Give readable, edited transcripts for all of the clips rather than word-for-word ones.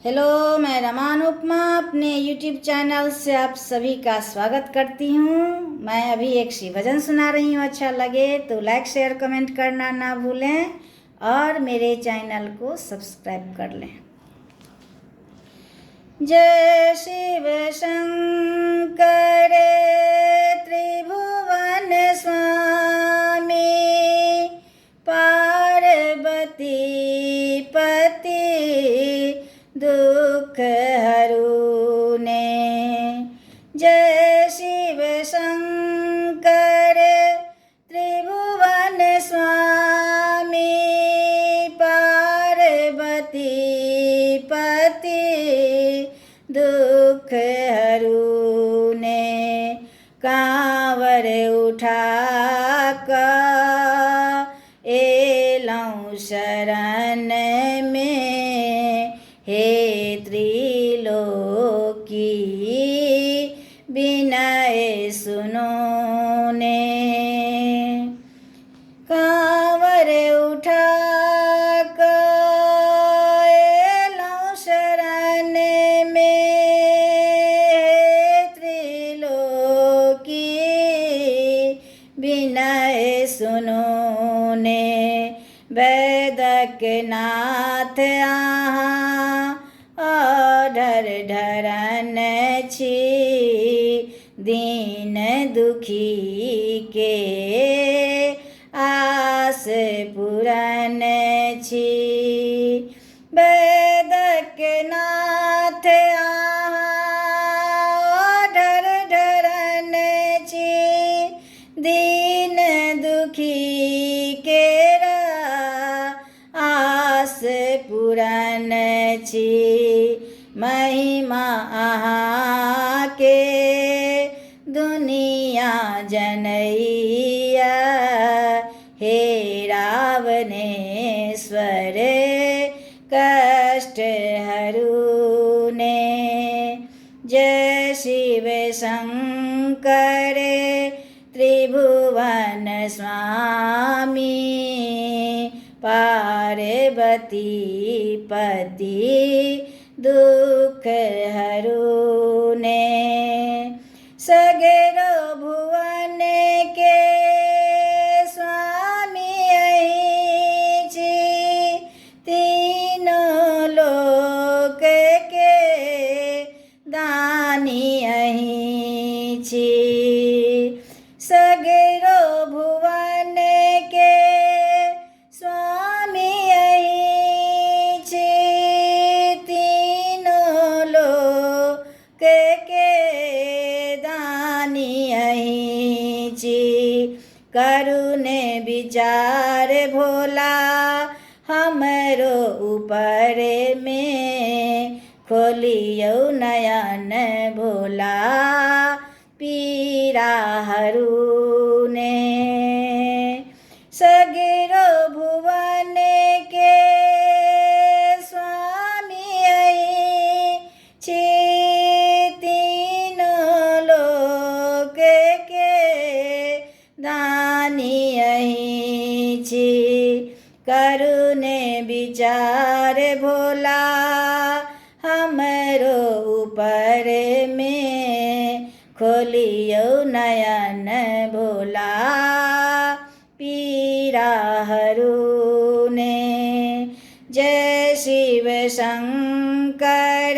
Hello, मैं रमान उपमा अपने YouTube channel से आप सभी का स्वागत करती हूँ। मैं अभी एक शिव भजन सुना रही हूँ। अच्छा लगे तो लाइक शेयर कमेंट करना ना भूलें और मेरे चैनल को सब्सक्राइब कर लें। जय शिव शंकर त्रिभुवन स्वामी, पार्वती पति दुख हरूले। जय शिव शंकर त्रिभुवन स्वामी, पार्वती पति दुख हरूले। कांवर उठा कर एलौं शरण में, हे त्रिलोकी विनय सुनो ने। कांवर उठा कर एलौं शरण में, हे त्रिलोकी विनय सुनो ने। वैदक नाथ आहाँ अढर ढरन छी, दीन दुखी के आस पूरन छी। वैदक नाथ आहाँ अढर ढरन छी, दीन दुखी के आस पूरन छी। महिमा आहाँ के दुनिया जनैया, हे रावणेश्वर कष्ट हरूले। जय शिव शंकर त्रिभुवन स्वामी, पार्वती पति दुख हरूले। सगरो भुवन के स्वामी अहि छी, तीनों लोक के दानी अहि छी। सगरो भुवन के स्वामी अहि छी, तीनों लोक के दानी अहि छी। करुणे विचार भोला हमरो ऊपर में, खोलियो नयन भोला पीरा हरूले। सगरो भुवन के स्वामी अहि छी, तीनों लोक के दानी अहि छी। करुणे विचार भोला हमरो ऊपर में, खोलियो नयन भोला पीरा हरूले। जय शिव शंकर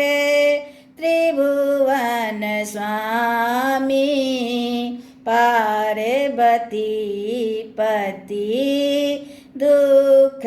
त्रिभुवन स्वामी, पार्वती पति दुख